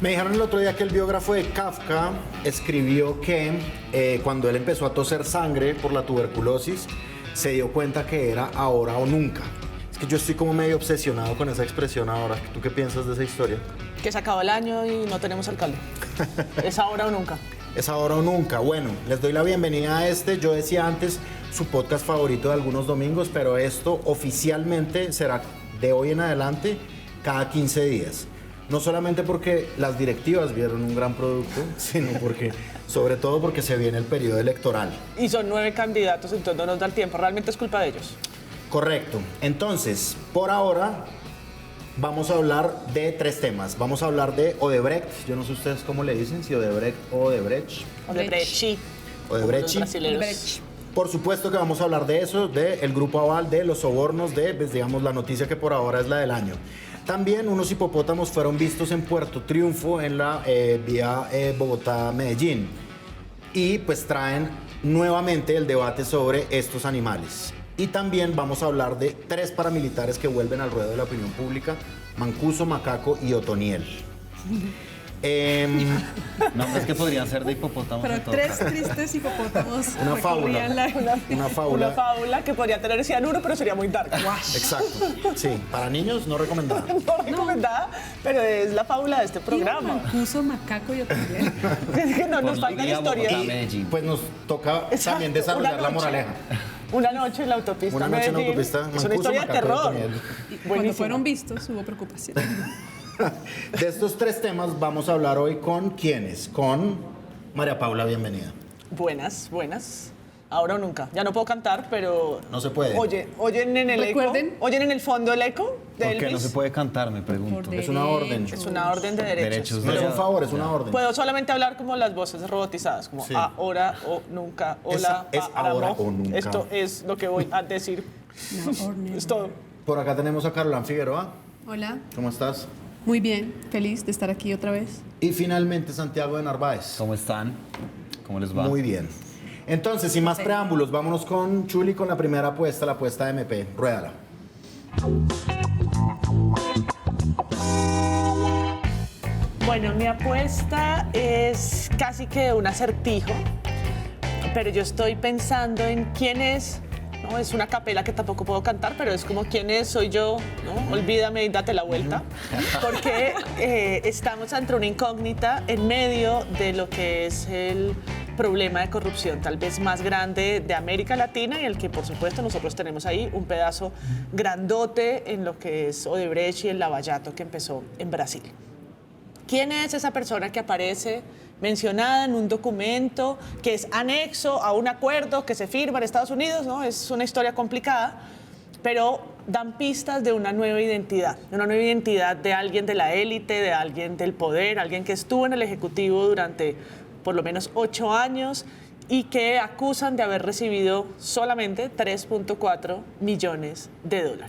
Me dijeron el otro día que el biógrafo de Kafka escribió que cuando él empezó a toser sangre por la tuberculosis, se dio cuenta que era ahora o nunca. Es que yo estoy como medio obsesionado con esa expresión ahora. ¿Tú qué piensas de esa historia? Que se acabó el año y no tenemos alcalde. Es ahora o nunca. Es ahora o nunca. Bueno, les doy la bienvenida a yo decía antes, su podcast favorito de algunos domingos, pero esto oficialmente será de hoy en adelante cada 15 días. No solamente porque las directivas vieron un gran producto, sino porque, sobre todo porque se viene el periodo electoral. Y son 9 candidatos, entonces no nos da el tiempo. Realmente es culpa de ellos. Correcto. Entonces, por ahora, vamos a hablar de 3 temas. Vamos a hablar de Odebrecht. Yo no sé ustedes cómo le dicen, si Odebrecht o Odebrecht. Odebrecht. Odebrecht. Por supuesto que vamos a hablar de eso, del grupo aval, de los sobornos, pues, digamos, la noticia que por ahora es la del año. También unos hipopótamos fueron vistos en Puerto Triunfo en la vía Bogotá-Medellín. Y pues traen nuevamente el debate sobre estos animales. Y también vamos a hablar de 3 paramilitares que vuelven al ruedo de la opinión pública: Mancuso, Macaco y Otoniel. No, es que podrían ser de hipopótamos. Pero 3 tristes hipopótamos. Una fábula. Una fábula que podría tener cianuro, pero sería muy dark. Exacto. Sí, para niños no recomendada. No recomendada, pero es la fábula de este programa. Mancuso, Macaco y Otoniel. Es que no, nos falta la historia. Y pues nos toca también desarrollar la moraleja. Una noche en la autopista. Una noche en la Medellín. autopista. Es una historia de Macaco y terror. Otoniel. Cuando fueron vistos hubo preocupación. De estos 3 temas vamos a hablar hoy con ¿quiénes? Con María Paula, bienvenida. Buenas. Ahora o nunca. Ya no puedo cantar, pero... No se puede. Oyen en el Recuerden. eco. Oyen en el fondo el eco de ¿Por qué Elvis. no se puede cantar, me pregunto? Es una orden. Es una orden de derechos. Derechos No es un favor, es una orden. Puedo solamente hablar como las voces robotizadas, como Sí. ahora o nunca, hola, Es ahora o nunca. Esto es lo que voy a decir. Es todo. Por acá tenemos a Carolán Figueroa. Hola, ¿Cómo estás? muy bien, feliz de estar aquí otra vez. Y finalmente Santiago de Narváez. ¿Cómo están? ¿Cómo les va? Muy bien. Entonces, sin más preámbulos, vámonos con Chuli con la primera apuesta, la apuesta de MP. Ruédala. Bueno, mi apuesta es casi que un acertijo, pero yo estoy pensando en quién es. No, es una capela que tampoco puedo cantar, pero es como quién es, soy yo, ¿no? Olvídame y date la vuelta. Porque estamos ante una incógnita en medio de lo que es el problema de corrupción tal vez más grande de América Latina y el que, por supuesto, nosotros tenemos ahí un pedazo grandote en lo que es Odebrecht y el lavallato que empezó en Brasil. ¿Quién es esa persona que aparece mencionada en un documento que es anexo a un acuerdo que se firma en Estados Unidos? ¿No? Es una historia complicada, pero dan pistas de una nueva identidad de alguien de la élite, de alguien del poder, alguien que estuvo en el Ejecutivo durante por lo menos 8 años y que acusan de haber recibido solamente $3.4 millones.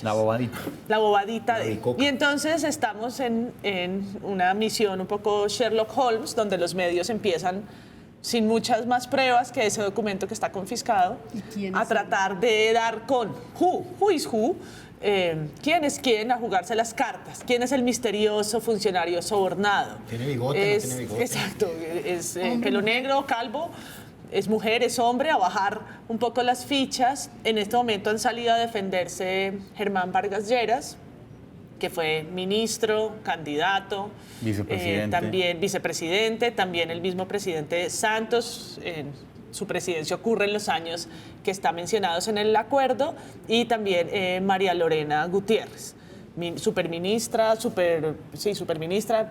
La bobadita. La bobadita La de... bicoca. Y entonces estamos en una misión un poco Sherlock Holmes, donde los medios empiezan, sin muchas más pruebas que ese documento que está confiscado, ¿Y quién a es tratar de dar con who is who, quién es quién, a jugarse las cartas, quién es el misterioso funcionario sobornado. ¿Tiene bigote? ¿No tiene bigote? Exacto, es pelo negro, calvo. Es mujer, es hombre, a bajar un poco las fichas. En este momento han salido a defenderse Germán Vargas Lleras, que fue ministro, candidato, Vicepresidente. también vicepresidente, también el mismo presidente Santos. Su presidencia ocurre en los años que están mencionados en el acuerdo, y también María Lorena Gutiérrez, superministra,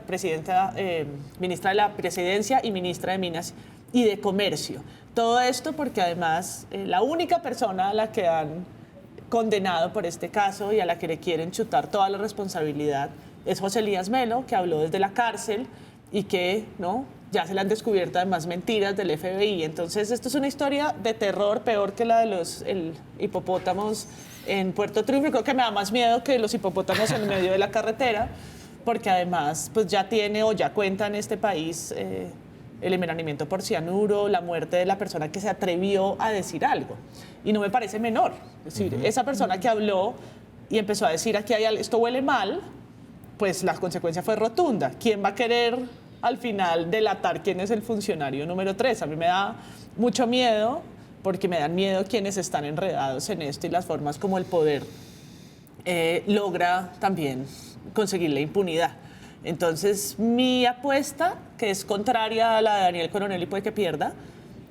presidenta, ministra de la Presidencia y ministra de Minas y de Comercio. Todo esto porque además la única persona a la que han condenado por este caso y a la que le quieren chutar toda la responsabilidad es José Elías Melo, que habló desde la cárcel y que ya se le han descubierto además mentiras del FBI. Entonces esto es una historia de terror, peor que la de los hipopótamos en Puerto Triunfo. Creo que me da más miedo que los hipopótamos en medio de la carretera, porque además pues ya tiene o ya cuenta en este país el envenenamiento por cianuro, la muerte de la persona que se atrevió a decir algo. Y no me parece menor. Es decir, esa persona que habló y empezó a decir aquí esto huele mal, pues la consecuencia fue rotunda. ¿Quién va a querer al final delatar quién es el funcionario número 3. A mí me da mucho miedo, porque me dan miedo quienes están enredados en esto y las formas como el poder logra también conseguir la impunidad. Entonces, mi apuesta, que es contraria a la de Daniel Coronel y puede que pierda,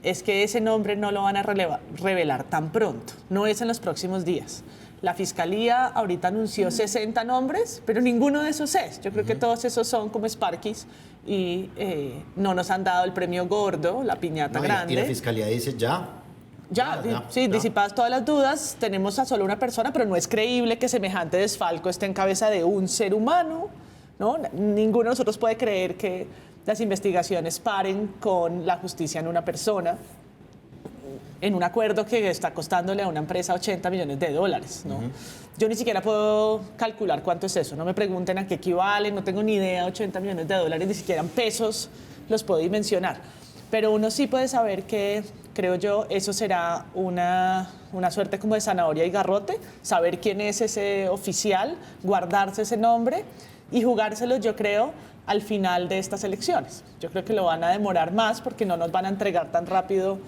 es que ese nombre no lo van a revelar tan pronto, no es en los próximos días. La Fiscalía ahorita anunció 60 nombres, pero ninguno de esos es. Yo creo que todos esos son como Sparkies y no nos han dado el premio gordo, la piñata grande. Y la Fiscalía dice disipadas todas las dudas, tenemos a solo una persona, pero no es creíble que semejante desfalco esté en cabeza de un ser humano, ¿no? Ninguno de nosotros puede creer que las investigaciones paren con la justicia en una persona, en un acuerdo que está costándole a una empresa $80 millones, ¿no? Yo ni siquiera puedo calcular cuánto es eso, no me pregunten a qué equivale, no tengo ni idea, $80 millones, ni siquiera en pesos los puedo dimensionar. Pero uno sí puede saber que, creo yo, eso será una suerte como de zanahoria y garrote, saber quién es ese oficial, guardarse ese nombre y jugárselo, yo creo, al final de estas elecciones. Yo creo que lo van a demorar más porque no nos van a entregar tan rápido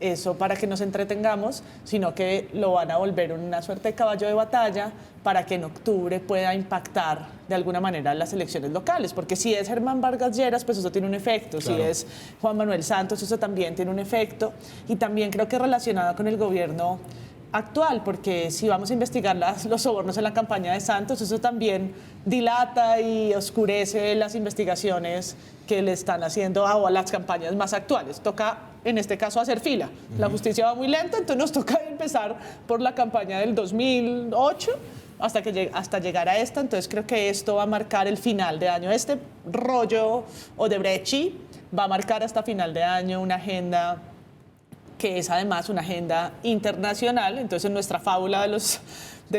eso para que nos entretengamos, sino que lo van a volver una suerte de caballo de batalla para que en octubre pueda impactar de alguna manera las elecciones locales, porque si es Germán Vargas Lleras, pues eso tiene un efecto, claro. Si es Juan Manuel Santos, eso también tiene un efecto, y también creo que relacionado con el gobierno actual, porque si vamos a investigar los sobornos en la campaña de Santos, eso también dilata y oscurece las investigaciones que le están haciendo a las campañas más actuales. Toca, en este caso, hacer fila. La justicia va muy lenta, entonces nos toca empezar por la campaña del 2008 hasta llegar a esta. Entonces creo que esto va a marcar el final de año. Este rollo Odebrecht va a marcar hasta final de año una agenda que es además una agenda internacional. Entonces, en nuestra fábula de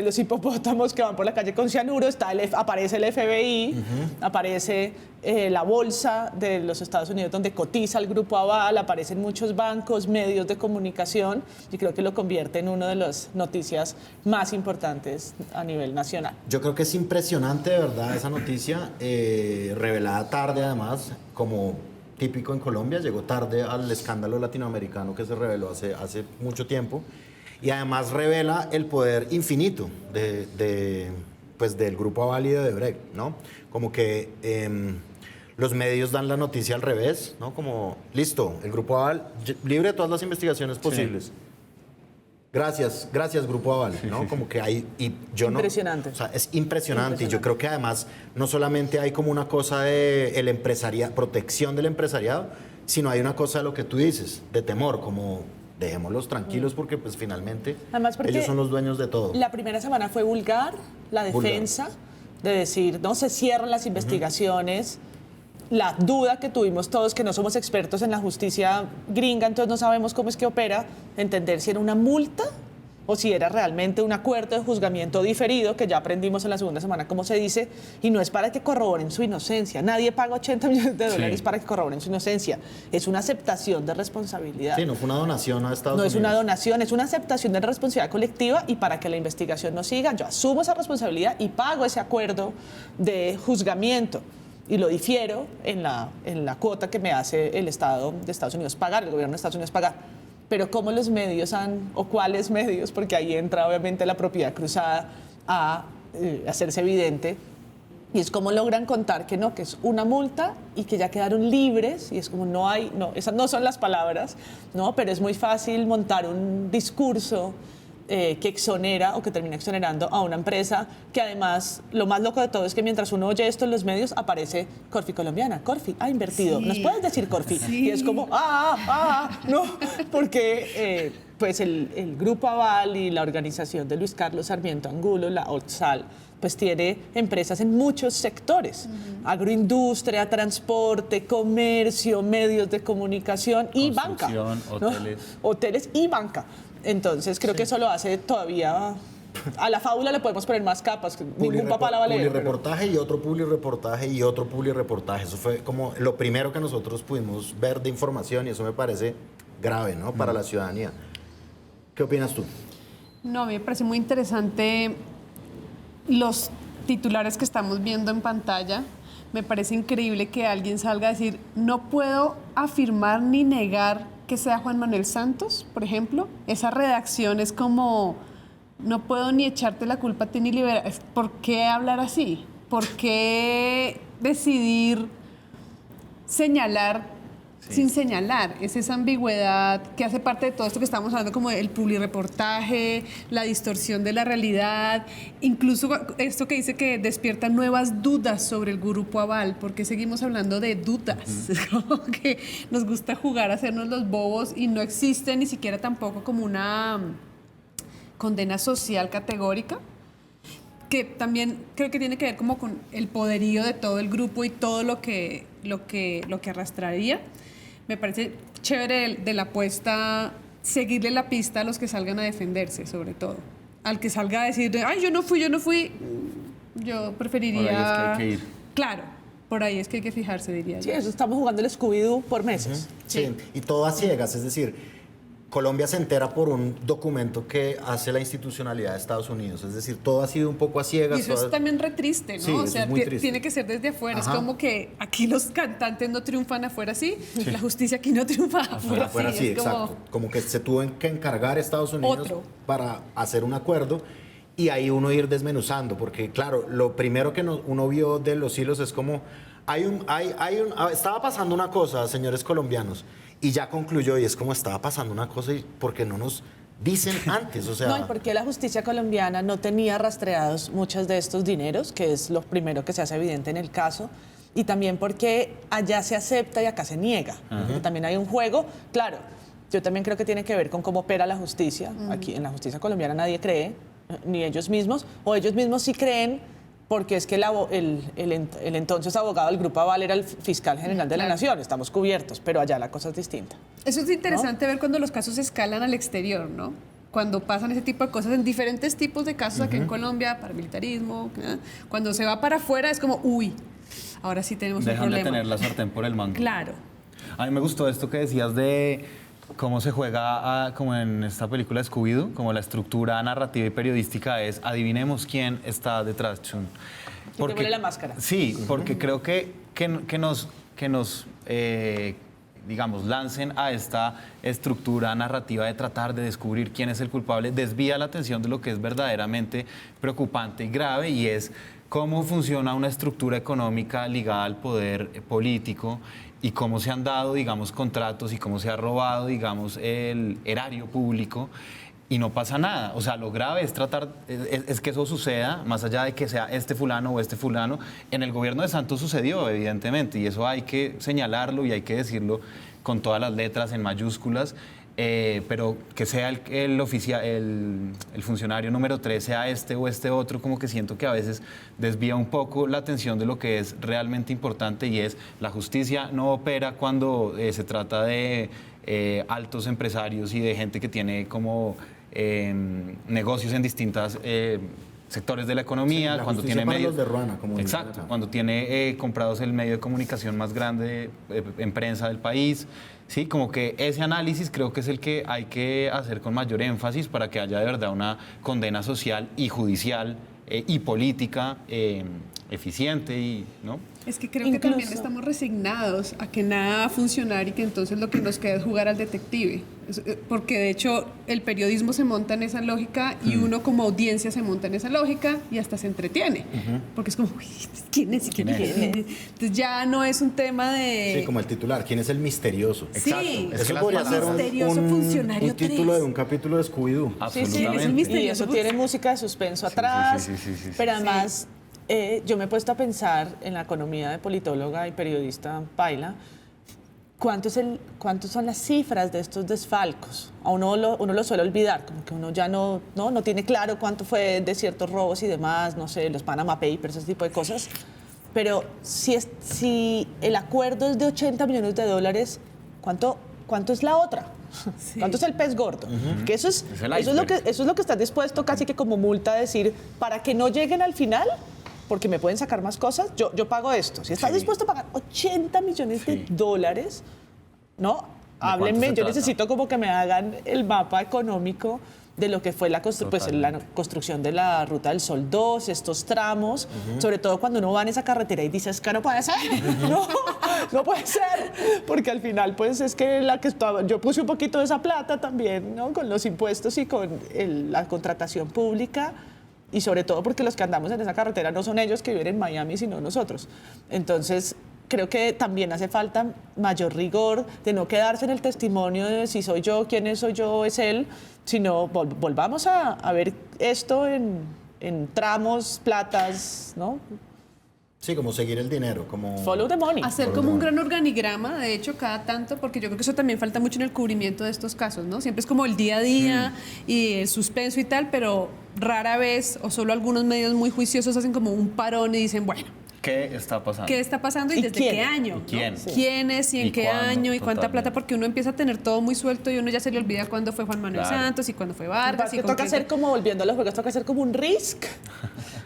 los hipopótamos que van por la calle con cianuro, aparece el FBI, aparece la bolsa de los Estados Unidos donde cotiza el Grupo Aval, aparecen muchos bancos, medios de comunicación, y creo que lo convierte en una de las noticias más importantes a nivel nacional. Yo creo que es impresionante, de verdad, esa noticia, revelada tarde además, como típico en Colombia, llegó tarde al escándalo latinoamericano que se reveló hace mucho tiempo, y además revela el poder infinito del Grupo Aval y de Odebrecht, ¿no? Como que los medios dan la noticia al revés, ¿no? Como, listo, el Grupo Aval libre de todas las investigaciones posibles. Sí. Gracias, Grupo Aval, ¿no? Como que hay, y yo no... Impresionante. O sea, es impresionante. Y yo creo que además no solamente hay como una cosa de protección del empresariado, sino hay una cosa de lo que tú dices, de temor, como dejémoslos tranquilos porque pues finalmente ellos son los dueños de todo. La primera semana fue vulgar, la defensa, de decir, no se cierran las investigaciones. La duda que tuvimos todos, que no somos expertos en la justicia gringa, entonces no sabemos cómo es que opera, entender si era una multa o si era realmente un acuerdo de juzgamiento diferido, que ya aprendimos en la segunda semana cómo se dice, y no es para que corroboren su inocencia. Nadie paga $80 millones para que corroboren su inocencia. Es una aceptación de responsabilidad. Sí, no fue una donación a Estados Unidos. No es una donación, es una aceptación de responsabilidad colectiva, y para que la investigación no siga, yo asumo esa responsabilidad y pago ese acuerdo de juzgamiento. Y lo difiero en la cuota que me hace el Estado de Estados Unidos pagar, el gobierno de Estados Unidos pagar. Pero cómo los medios o cuáles medios, porque ahí entra obviamente la propiedad cruzada a hacerse evidente, y es cómo logran contar que no, que es una multa y que ya quedaron libres, y es como esas no son las palabras, ¿no? Pero es muy fácil montar un discurso que exonera o que termina exonerando a una empresa que además, lo más loco de todo es que mientras uno oye esto en los medios aparece Corfi Colombiana, Corfi ha invertido, sí. ¿Nos puedes decir Corfi? Sí. Y es como, no, porque pues el Grupo Aval y la organización de Luis Carlos Sarmiento Angulo, la OTSAL, pues tiene empresas en muchos sectores, agroindustria, transporte, comercio, medios de comunicación y banca. Hoteles. ¿No? Hoteles y banca. Entonces creo que eso lo hace todavía... A la fábula le podemos poner más capas, ningún papá la va a leer. Publireportaje y otro publireportaje y otro publireportaje. Eso fue como lo primero que nosotros pudimos ver de información, y eso me parece grave, ¿no? Para la ciudadanía. ¿Qué opinas tú? No, a mí me parece muy interesante los titulares que estamos viendo en pantalla, me parece increíble que alguien salga a decir, no puedo afirmar ni negar que sea Juan Manuel Santos, por ejemplo. Esa redacción es como, no puedo ni echarte la culpa a ti ni liberar. ¿Por qué hablar así? ¿Por qué decidir señalar sin señalar? Es esa ambigüedad que hace parte de todo esto que estamos hablando, como el publireportaje, la distorsión de la realidad, incluso esto que dice que despierta nuevas dudas sobre el Grupo Aval, porque seguimos hablando de dudas. Es como que nos gusta jugar a hacernos los bobos y no existe ni siquiera tampoco como una condena social categórica, que también creo que tiene que ver como con el poderío de todo el grupo y todo lo que arrastraría. Me parece chévere de la apuesta seguirle la pista a los que salgan a defenderse, sobre todo. Al que salga a decir, ay, yo no fui, yo preferiría... Por ahí es que hay que ir. Claro, por ahí es que hay que fijarse, diría yo. Sí, eso estamos jugando el Scooby-Doo por meses. Sí, y todo a ciegas, es decir, Colombia se entera por un documento que hace la institucionalidad de Estados Unidos, es decir, todo ha sido un poco a ciegas. Y eso es también re triste, ¿no? Sí, o eso sea, es muy triste. tiene que ser desde afuera. Ajá. Es como que aquí los cantantes no triunfan afuera así, la justicia aquí no triunfa afuera sí, exacto. Como que se tuvo que encargar Estados Unidos para hacer un acuerdo y ahí uno ir desmenuzando, porque claro, lo primero que uno vio de los hilos es como, estaba pasando una cosa, señores colombianos, y ya concluyó, y es como estaba pasando una cosa, y porque no nos dicen antes, o sea... No, y porque la justicia colombiana no tenía rastreados muchos de estos dineros, que es lo primero que se hace evidente en el caso, y también porque allá se acepta y acá se niega. También hay un juego, claro, yo también creo que tiene que ver con cómo opera la justicia. Aquí en la justicia colombiana nadie cree, ni ellos mismos, o ellos mismos sí creen, porque es que el entonces abogado del Grupo Aval era el fiscal general de la Nación, estamos cubiertos, pero allá la cosa es distinta. Eso es interesante, ¿no? Ver cuando los casos escalan al exterior, ¿no? Cuando pasan ese tipo de cosas en diferentes tipos de casos aquí en Colombia, paramilitarismo, cuando se va para afuera es como, uy, ahora sí tenemos un problema. Dejan de tener la sartén por el mango. Claro. A mí me gustó esto que decías de cómo se juega, como en esta película Scooby-Doo, como la estructura narrativa y periodística es adivinemos quién está detrás. Porque pone la máscara. Sí, porque creo que nos digamos, lancen a esta estructura narrativa de tratar de descubrir quién es el culpable, desvía la atención de lo que es verdaderamente preocupante y grave, y es cómo funciona una estructura económica ligada al poder político y cómo se han dado, digamos, contratos y cómo se ha robado, digamos, el erario público y no pasa nada. O sea, lo grave es es que eso suceda, más allá de que sea este fulano o este fulano. En el gobierno de Santos sucedió, evidentemente, y eso hay que señalarlo y hay que decirlo con todas las letras en mayúsculas. Pero que sea el funcionario número 3, sea este o este otro, como que siento que a veces desvía un poco la atención de lo que es realmente importante, y es la justicia no opera cuando se trata de altos empresarios y de gente que tiene como negocios en distintas sectores de la economía, sí, cuando tiene medios de ruana, como exacto, cuando tiene comprados el medio de comunicación más grande en prensa del país. Sí, como que ese análisis creo que es el que hay que hacer con mayor énfasis para que haya de verdad una condena social y judicial y política eficiente, ¿no? Es que creo que también estamos resignados a que nada va a funcionar y que entonces lo que nos queda es jugar al detective. Porque de hecho el periodismo se monta en esa lógica y uno como audiencia se monta en esa lógica y hasta se entretiene. Porque es como, ¿quién es? ¿Quién es? Entonces ya no es un tema de... Sí, como el titular, ¿quién es el misterioso? Exacto. Sí, eso podría ser un título de un capítulo de Scooby-Doo. Absolutamente. Sí, y eso tiene música de suspenso atrás, pero además... yo me he puesto a pensar en la economía de politóloga y periodista paila, ¿cuántos son las cifras de estos desfalcos? A uno lo suele olvidar, como que uno ya no tiene claro cuánto fue de ciertos robos y demás, no sé, los Panama Papers, ese tipo de cosas. Pero si el acuerdo es de $80 millones, ¿cuánto es la otra? Sí. ¿Cuánto es el pez gordo? Que eso es lo que estás dispuesto casi que como multa a decir, para que no lleguen al final, porque me pueden sacar más cosas, yo pago esto. Si estás dispuesto a pagar $80 millones, ¿no? Háblenme, yo necesito como que me hagan el mapa económico de lo que fue la construcción de la Ruta del Sol 2, estos tramos, sobre todo cuando uno va en esa carretera y dice, es que no puede ser, no puede ser, porque al final pues es que yo puse un poquito de esa plata también, ¿no? Con los impuestos y con la contratación pública, y sobre todo porque los que andamos en esa carretera no son ellos que viven en Miami, sino nosotros. Entonces, creo que también hace falta mayor rigor, de no quedarse en el testimonio de si soy yo, quién soy yo, es él, sino volvamos a ver esto en tramos, platas, ¿no? Sí, como seguir el dinero, como... Follow the money. Hacer como un gran organigrama, de hecho, cada tanto, porque yo creo que eso también falta mucho en el cubrimiento de estos casos, ¿no? Siempre es como el día a día y el suspenso y tal, pero rara vez, o solo algunos medios muy juiciosos hacen como un parón y dicen, bueno, ¿qué está pasando? ¿qué está pasando y ¿Y desde quién? qué año? ¿Y quién? ¿No? ¿Quiénes y en ¿Y qué cuándo? año y cuánta Totalmente. plata? Porque uno empieza a tener todo muy suelto y uno ya se le olvida cuándo fue Juan Manuel Claro. Santos y cuándo fue Vargas. Que Y con toca quién- hacer como, volviendo a los juegos, toca hacer como un Risk,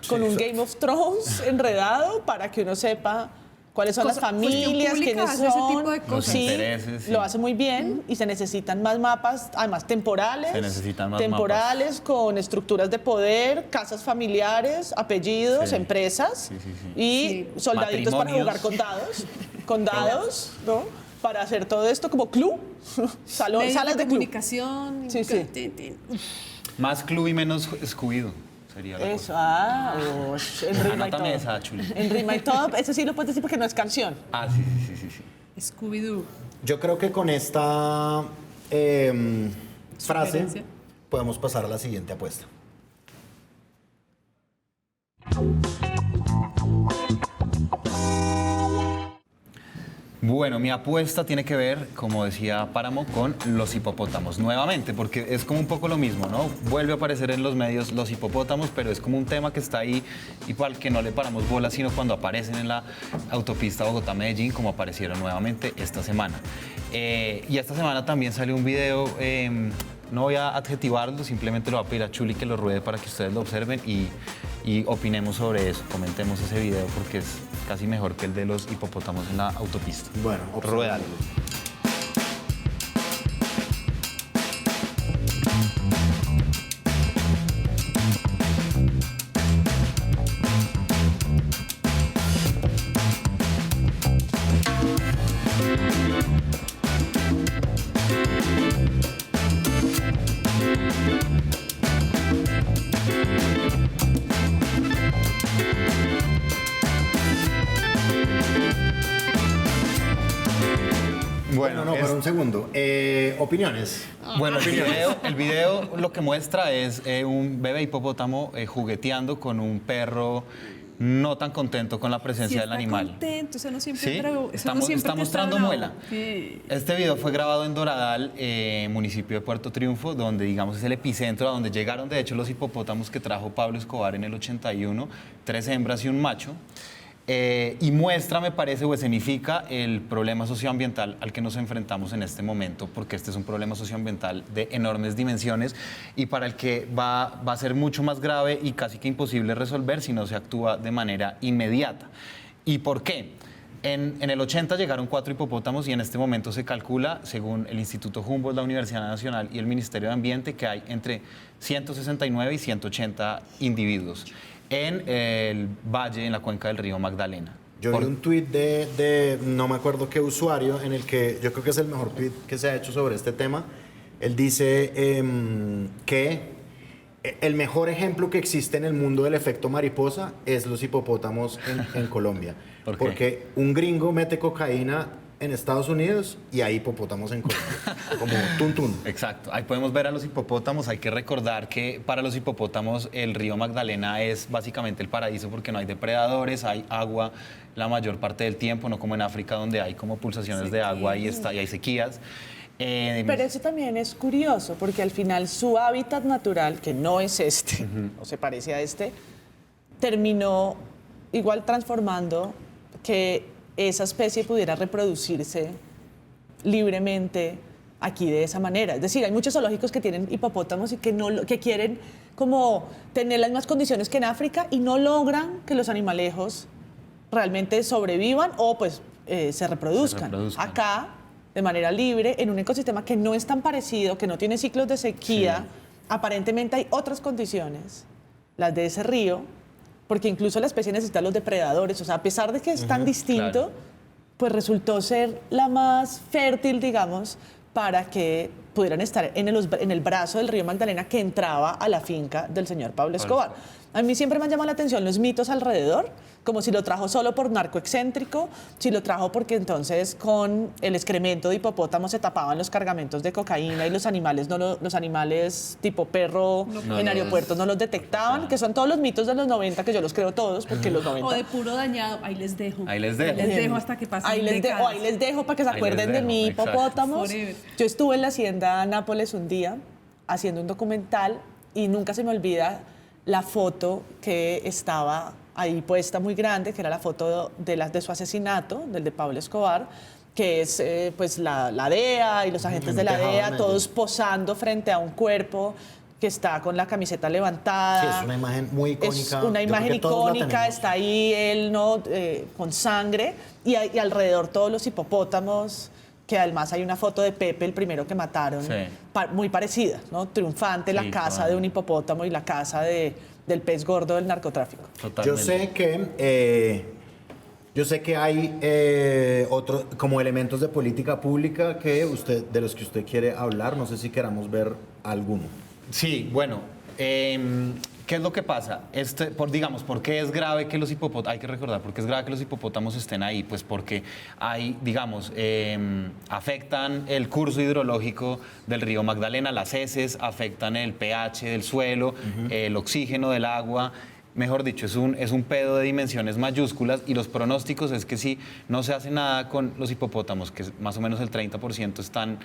con un Game of Thrones enredado para que uno sepa cuáles son las Cuestión familias, pública, quiénes hacer son. ese tipo de cosas. Sí, intereses, sí. lo hace muy bien y se necesitan más mapas, además temporales. Se necesitan más temporales con estructuras de poder, casas familiares, apellidos, Sí. empresas Sí, sí, sí. y Sí. soldaditos para Matrimonios. jugar con dados, ¿no? Para hacer todo esto como club, medios salas de club. comunicación. Sí, sí. Más club y menos Scooby-Doo sería la Eso, cosa. en rima y todo. Anótame esa, Chuli. En rima y todo, eso sí lo puedes decir porque no es canción. Ah, sí, sí, sí, sí, sí. Scooby-Doo. Yo creo que con esta frase Sugerencia. podemos pasar a la siguiente apuesta. Bueno, mi apuesta tiene que ver, como decía Páramo, con los hipopótamos. Nuevamente, porque es como un poco lo mismo, ¿no? Vuelve a aparecer en los medios los hipopótamos, pero es como un tema que está ahí y para el que no le paramos bola, sino cuando aparecen en la autopista Bogotá-Medellín, como aparecieron nuevamente esta semana. Y esta semana también salió un video, no voy a adjetivarlo, simplemente lo voy a pedir a Chuli que lo ruede para que ustedes lo observen y opinemos sobre eso, comentemos ese video porque es casi mejor que el de los hipopótamos en la autopista. Bueno, Ruédalo. Bueno, no, pero un segundo. Opiniones. Bueno, el video lo que muestra es un bebé hipopótamo jugueteando con un perro no tan contento con la presencia del animal. Contento, eso no siempre Sí, bravo, eso no está siempre mostrando bravo. muela. Sí. Este video fue grabado en Doradal, municipio de Puerto Triunfo, donde digamos es el epicentro, a donde llegaron de hecho los hipopótamos que trajo Pablo Escobar en el 81, 3 hembras y un macho. Y muestra, me parece, o escenifica el problema socioambiental al que nos enfrentamos en este momento, porque este es un problema socioambiental de enormes dimensiones y para el que va a ser mucho más grave y casi que imposible resolver si no se actúa de manera inmediata. ¿Y por qué? En el 80 llegaron 4 hipopótamos y en este momento se calcula, según el Instituto Humboldt, la Universidad Nacional y el Ministerio de Ambiente, que hay entre 169 y 180 individuos en el valle, en la cuenca del río Magdalena. Yo vi un tuit de no me acuerdo qué usuario, en el que yo creo que es el mejor tuit que se ha hecho sobre este tema. Él dice que el mejor ejemplo que existe en el mundo del efecto mariposa es los hipopótamos en Colombia. ¿Por qué? Porque un gringo mete cocaína en Estados Unidos y hay hipopótamos en Colombia, como tuntún. Exacto, ahí podemos ver a los hipopótamos. Hay que recordar que para los hipopótamos el río Magdalena es básicamente el paraíso porque no hay depredadores, hay agua la mayor parte del tiempo, no como en África donde hay como pulsaciones de agua y hay sequías. Pero eso también es curioso, porque al final su hábitat natural, que no es este, o se parece a este, terminó igual transformando que esa especie pudiera reproducirse libremente aquí de esa manera. Es decir, hay muchos zoológicos que tienen hipopótamos y que quieren como tener las mismas condiciones que en África y no logran que los animalejos realmente sobrevivan o pues se reproduzcan. Acá, de manera libre, en un ecosistema que no es tan parecido, que no tiene ciclos de sequía aparentemente hay otras condiciones, las de ese río, porque incluso la especie necesita los depredadores, o sea, a pesar de que es tan distinto, pues resultó ser la más fértil, digamos, para que pudieran estar en el brazo del río Magdalena que entraba a la finca del señor Pablo Escobar. A mí siempre me han llamado la atención los mitos alrededor, como si lo trajo solo por narco excéntrico, si lo trajo porque entonces con el excremento de hipopótamo se tapaban los cargamentos de cocaína y los animales, los animales tipo perro en aeropuertos no los detectaban, que son todos los mitos de los 90, que yo los creo todos, porque los 90... O de puro dañado, ahí les dejo. Ahí les dejo. Ahí les dejo hasta que pasen ahí les dejo para que se acuerden de mi hipopótamos. Yo estuve en la hacienda Nápoles un día haciendo un documental y nunca se me olvida la foto que estaba ahí puesta muy grande, que era la foto de su asesinato, del de Pablo Escobar, que es pues la DEA y los agentes de la DEA, todos posando frente a un cuerpo que está con la camiseta levantada. Sí, es una imagen muy icónica. Es una imagen icónica, está ahí él, ¿no? Con sangre, y alrededor todos los hipopótamos, que además hay una foto de Pepe, el primero que mataron, muy parecida, ¿no? Triunfante, la casa de un hipopótamo y la casa del pez gordo del narcotráfico. Totalmente. Yo sé que hay otros como elementos de política pública de los que usted quiere hablar. No sé si queramos ver alguno. Sí, bueno, ¿qué es lo que pasa? ¿Por qué es grave que los hipopótamos, hay que recordar, por qué es grave que los hipopótamos estén ahí? Pues porque hay, afectan el curso hidrológico del río Magdalena, las heces, afectan el pH del suelo, el oxígeno del agua. Mejor dicho, es un pedo de dimensiones mayúsculas, y los pronósticos es que si no se hace nada con los hipopótamos, que más o menos el 30% están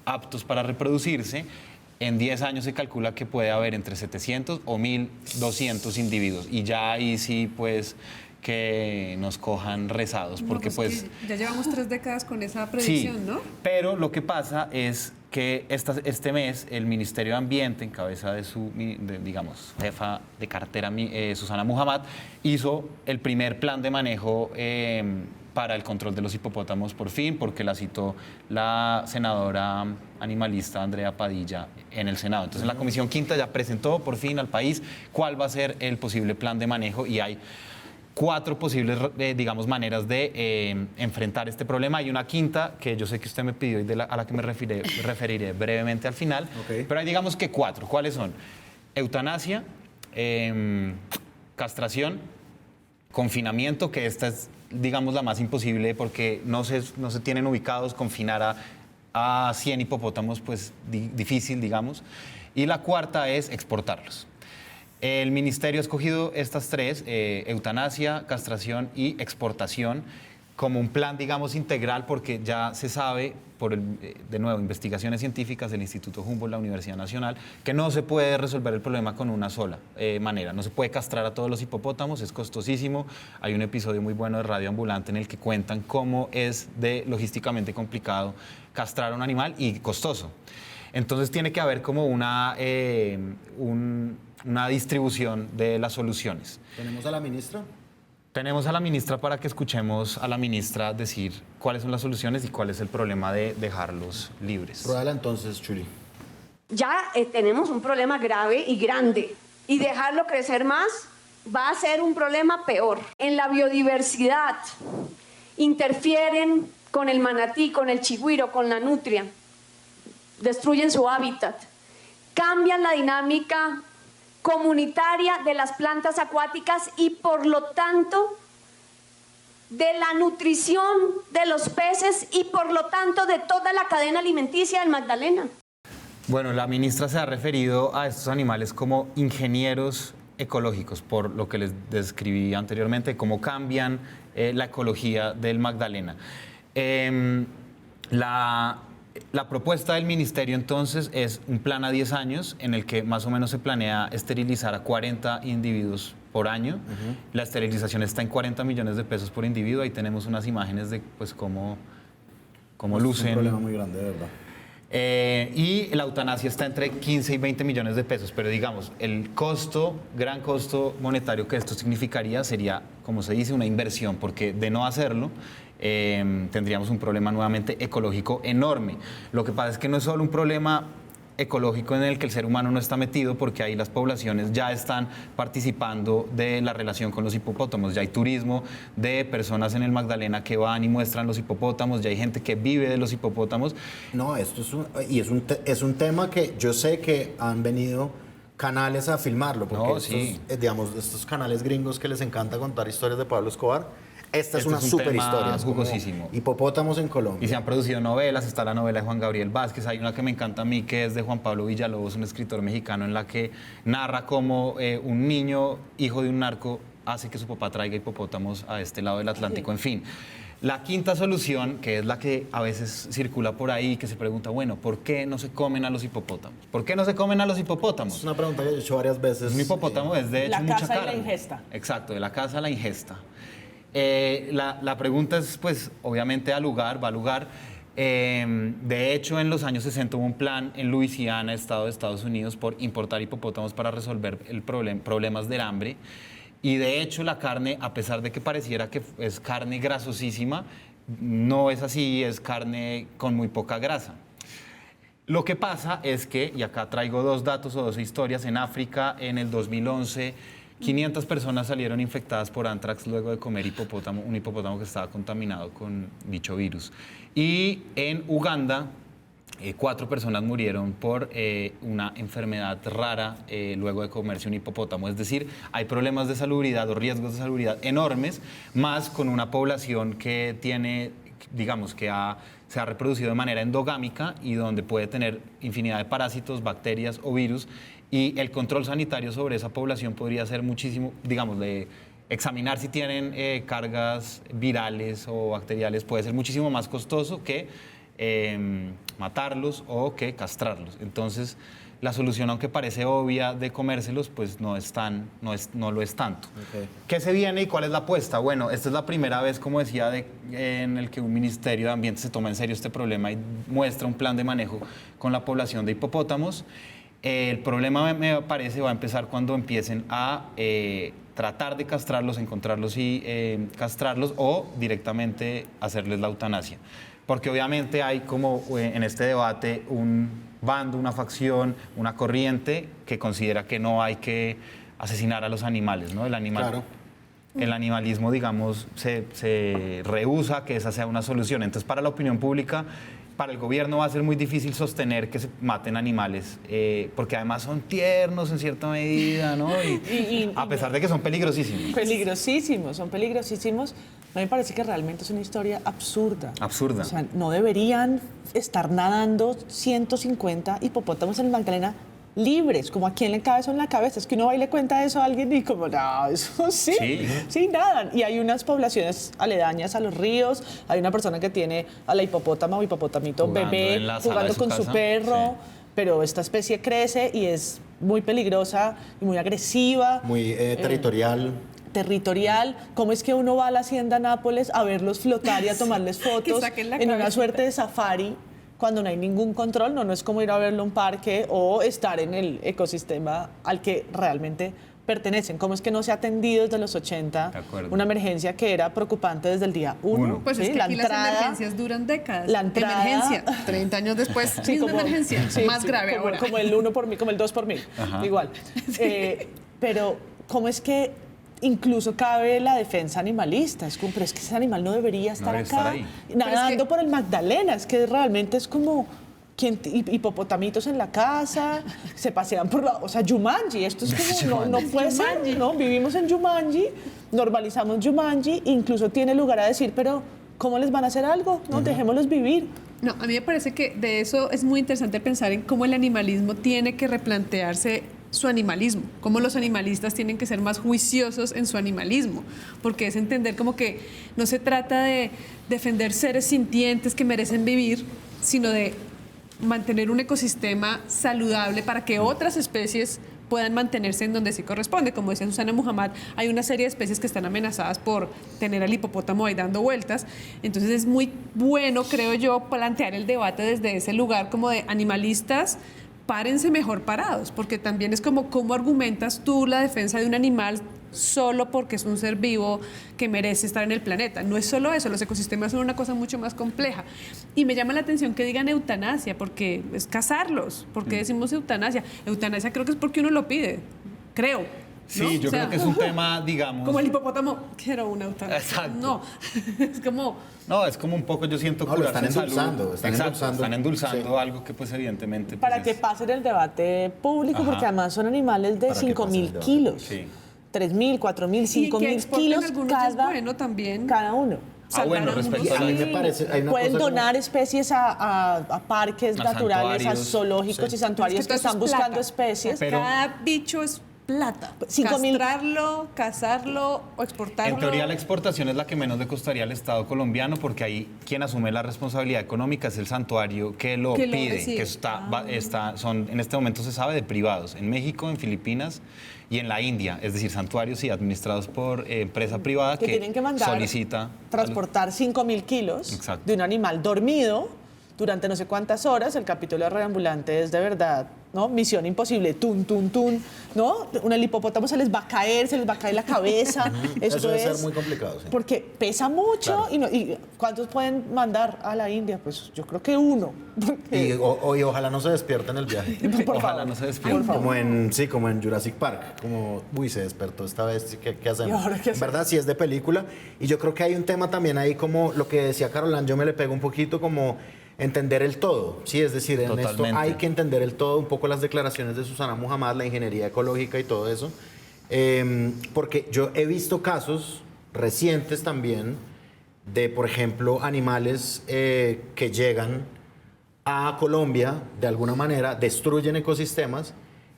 aptos para reproducirse, en 10 años se calcula que puede haber entre 700 o 1.200 individuos. Y ya ahí sí, pues, que nos cojan rezados. Porque, pues ya llevamos 3 décadas con esa predicción, sí, ¿no? Pero lo que pasa es que este mes el Ministerio de Ambiente, en cabeza de su, jefa de cartera, Susana Muhammad, hizo el primer plan de manejo para el control de los hipopótamos, por fin, porque la citó la senadora animalista Andrea Padilla en el Senado. Entonces la Comisión Quinta ya presentó por fin al país cuál va a ser el posible plan de manejo, y hay 4 posibles, maneras de enfrentar este problema. Hay una quinta que yo sé que usted me pidió y a la que me referiré brevemente al final, pero hay digamos que 4. ¿Cuáles son? Eutanasia, castración, confinamiento, que esta es digamos la más imposible porque no se tienen ubicados. Confinar a 100 hipopótamos, pues difícil, digamos. Y la cuarta es exportarlos. El ministerio ha escogido estas 3, eutanasia, castración y exportación, como un plan, digamos, integral, porque ya se sabe, de nuevo, investigaciones científicas del Instituto Humboldt, la Universidad Nacional, que no se puede resolver el problema con una sola manera. No se puede castrar a todos los hipopótamos, es costosísimo. Hay un episodio muy bueno de Radio Ambulante en el que cuentan cómo es logísticamente complicado castrar a un animal y costoso. Entonces tiene que haber como una distribución de las soluciones. ¿Tenemos a la ministra? Tenemos a la ministra para que escuchemos a la ministra decir cuáles son las soluciones y cuál es el problema de dejarlos libres. Ruédala entonces, Chuli. Ya tenemos un problema grave y grande, y dejarlo crecer más va a ser un problema peor. En la biodiversidad interfieren con el manatí, con el chigüiro, con la nutria, destruyen su hábitat, cambian la dinámica comunitaria de las plantas acuáticas y por lo tanto de la nutrición de los peces y por lo tanto de toda la cadena alimenticia del Magdalena. Bueno, la ministra se ha referido a estos animales como ingenieros ecológicos, por lo que les describí anteriormente, cómo cambian la ecología del Magdalena. La propuesta del ministerio entonces es un plan a 10 años en el que más o menos se planea esterilizar a 40 individuos por año. La esterilización está en 40 millones de pesos por individuo. Ahí tenemos unas imágenes de pues cómo lucen. Es un problema muy grande, de verdad. Y la eutanasia está entre 15 y 20 millones de pesos, pero digamos, el gran costo monetario que esto significaría sería, como se dice, una inversión, porque de no hacerlo, tendríamos un problema nuevamente ecológico enorme. Lo que pasa es que no es solo un problema ecológico en el que el ser humano no está metido, porque ahí las poblaciones ya están participando de la relación con los hipopótamos. Ya hay turismo de personas en el Magdalena que van y muestran los hipopótamos, ya hay gente que vive de los hipopótamos. No, esto es un tema que yo sé que han venido canales a filmarlo, porque estos canales gringos que les encanta contar historias de Pablo Escobar, esta es una super historia. Es jugosísimo. Hipopótamos en Colombia. Y se han producido novelas, está la novela de Juan Gabriel Vázquez, hay una que me encanta a mí que es de Juan Pablo Villalobos, un escritor mexicano, en la que narra cómo un niño, hijo de un narco, hace que su papá traiga hipopótamos a este lado del Atlántico. En fin, la quinta solución, que es la que a veces circula por ahí, que se pregunta, bueno, ¿por qué no se comen a los hipopótamos? ¿Por qué no se comen a los hipopótamos? Es una pregunta que he hecho varias veces. Un hipopótamo es de hecho mucha carne. La caza y la ingesta. Exacto, de la caza a la ingesta. La pregunta es, pues, obviamente va a lugar. De hecho, en los años 60 hubo un plan en Luisiana, estado de Estados Unidos, por importar hipopótamos para resolver problemas del hambre. Y de hecho, la carne, a pesar de que pareciera que es carne grasosísima, no es así, es carne con muy poca grasa. Lo que pasa es que, y acá traigo 2 datos o 2 historias, en África, en el 2011, 500 personas salieron infectadas por anthrax luego de comer un hipopótamo que estaba contaminado con dicho virus. Y en Uganda, 4 personas murieron por una enfermedad rara luego de comerse un hipopótamo. Es decir, hay problemas de salubridad o riesgos de salubridad enormes, más con una población que tiene, digamos, que se ha reproducido de manera endogámica y donde puede tener infinidad de parásitos, bacterias o virus. Y el control sanitario sobre esa población podría ser muchísimo, digamos, de examinar si tienen cargas virales o bacteriales, puede ser muchísimo más costoso que matarlos o que castrarlos. Entonces, la solución, aunque parece obvia de comérselos, pues no lo es tanto. Okay. ¿Qué se viene y cuál es la apuesta? Bueno, esta es la primera vez, como decía, en el que un Ministerio de Ambiente se toma en serio este problema y muestra un plan de manejo con la población de hipopótamos. El problema, me parece, va a empezar cuando empiecen a tratar de castrarlos, encontrarlos y castrarlos, o directamente hacerles la eutanasia. Porque obviamente hay como en este debate un bando, una facción, una corriente que considera que no hay que asesinar a los animales, ¿no? Claro. El animalismo, digamos, se rehúsa que esa sea una solución. Entonces, para la opinión pública, para el gobierno va a ser muy difícil sostener que se maten animales, porque además son tiernos en cierta medida, ¿no? Y a pesar de que son peligrosísimos. Son peligrosísimos. A mí me parece que realmente es una historia absurda. Absurda. O sea, no deberían estar nadando 150 hipopótamos en el Magdalena libres, como a quién le cabe eso en la cabeza. Es que uno va y le cuenta eso a alguien y como, no, eso sí, nadan. Y hay unas poblaciones aledañas a los ríos, hay una persona que tiene a la hipopótama o hipopotamito bebé jugando con su perro, pero esta especie crece y es muy peligrosa y muy agresiva. Muy territorial. ¿Cómo es que uno va a la hacienda Nápoles a verlos flotar y a tomarles fotos en una suerte de safari cuando no hay ningún control? No es como ir a verlo a un parque o estar en el ecosistema al que realmente pertenecen. ¿Cómo es que no se ha atendido desde los 80 una emergencia que era preocupante desde el día 1? Pues ¿sí? Es que aquí las emergencias duran décadas. La entrada, emergencia, 30 años después, emergencia, más grave ahora. Como el 1 por mil, como el 2 por mil, igual. Pero ¿cómo es que incluso cabe la defensa animalista? Pero es que ese animal no debería estar acá nadando por el Magdalena. Es que realmente es como hipopotamitos en la casa, se pasean por Jumanji. Esto es como, no puede ser, ¿no? Vivimos en Jumanji, normalizamos Jumanji, incluso tiene lugar a decir, pero ¿cómo les van a hacer algo? No, dejémoslos vivir. No, a mí me parece que de eso es muy interesante pensar en cómo el animalismo tiene que replantearse su animalismo, cómo los animalistas tienen que ser más juiciosos en su animalismo, porque es entender como que no se trata de defender seres sintientes que merecen vivir, sino de mantener un ecosistema saludable para que otras especies puedan mantenerse en donde sí corresponde. Como decía Susana Muhammad, hay una serie de especies que están amenazadas por tener al hipopótamo ahí dando vueltas. Entonces es muy bueno, creo yo, plantear el debate desde ese lugar como de animalistas, párense mejor parados, porque también es como cómo argumentas tú la defensa de un animal solo porque es un ser vivo que merece estar en el planeta. No es solo eso, los ecosistemas son una cosa mucho más compleja. Y me llama la atención que digan eutanasia, porque es cazarlos. ¿Por qué decimos eutanasia? Eutanasia creo que es porque uno lo pide, creo. Sí, ¿no? yo creo que es un tema, digamos... Como el hipopótamo, quiero una eutanasia. Exacto. No, es como... No, es como un poco, yo siento, No, lo están curarse en endulzando, salud. están Exacto, endulzando. están endulzando Sí. algo que pues evidentemente... Para pues, que es- pase en el debate público, Ajá. porque además son animales de Para que pase 5.000 el debate. kilos. Sí. 3.000, 4.000, Y que 5.000 exporten kilos algunos es cada, bueno también. cada uno. Ah, bueno, Salvar a respecto unos. a A mí me Sí. parece, hay una Pueden cosa como- donar especies a parques A naturales, a santuarios, zoológicos sí. y santuarios Es que que todo eso están es buscando plata. especies. Pero- Cada bicho es plata. 5.000. Castrarlo, cazarlo o exportarlo. En teoría la exportación es la que menos le costaría al Estado colombiano porque ahí quien asume la responsabilidad económica es el santuario que lo Que lo pide, recibe. que son en este momento se sabe de privados, en México, en Filipinas y en la India, es decir, santuarios administrados por empresa privada que tienen que mandar, solicita transportar 5.000 kilos Exacto. de un animal dormido durante no sé cuántas horas. El capítulo de Reambulante es de verdad, ¿no? Misión imposible, tun, tun, tun, ¿no? El hipopótamo se les va a caer la cabeza. Esto Eso debe es ser muy complicado, sí. porque pesa mucho. Claro. ¿Y cuántos pueden mandar a la India? Pues yo creo que uno. Y ojalá no se despierten en el viaje. Por Ojalá favor. no se despierten. Como en Jurassic Park, como, uy, se despertó esta vez, ¿qué hacemos? ¿Y ahora qué En hacemos? verdad, sí es de película. Y yo creo que hay un tema también ahí, como lo que decía Caroline, yo me le pego un poquito, como entender el todo, ¿sí? Es decir, en esto Totalmente. hay que entender el todo, un poco las declaraciones de Susana Muhammad, la ingeniería ecológica y todo eso. Porque yo he visto casos recientes también de, por ejemplo, animales que llegan a Colombia, de alguna manera, destruyen ecosistemas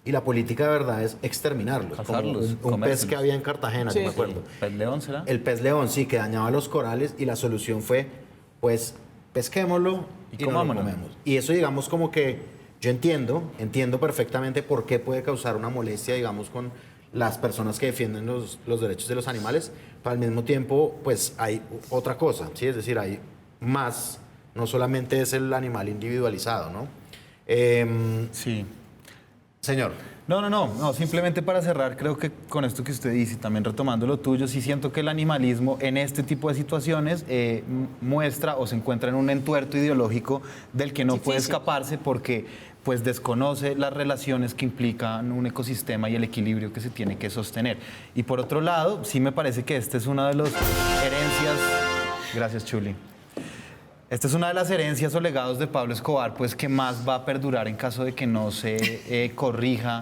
y la política de verdad es exterminarlos. Como Cazarlos, un pez comérselos. que había en Cartagena, Sí, yo me sí. acuerdo. ¿Pez león será? El pez león, sí, que dañaba los corales y la solución fue, pues, pesquémoslo Y y no lo comámonos. comemos. Y eso, digamos, como que yo entiendo perfectamente por qué puede causar una molestia, digamos, con las personas que defienden los derechos de los animales, pero al mismo tiempo, pues, hay otra cosa, ¿sí? Es decir, hay más, no solamente es el animal individualizado, ¿no? Sí. Señor. No, simplemente para cerrar, creo que con esto que usted dice y también retomando lo tuyo, sí siento que el animalismo en este tipo de situaciones muestra o se encuentra en un entuerto ideológico del que no puede Difícil. escaparse porque pues desconoce las relaciones que implican un ecosistema y el equilibrio que se tiene que sostener. Y por otro lado, sí me parece que esta es una de las herencias... Gracias, Chuli. Esta es una de las herencias o legados de Pablo Escobar, pues que más va a perdurar en caso de que no se corrija.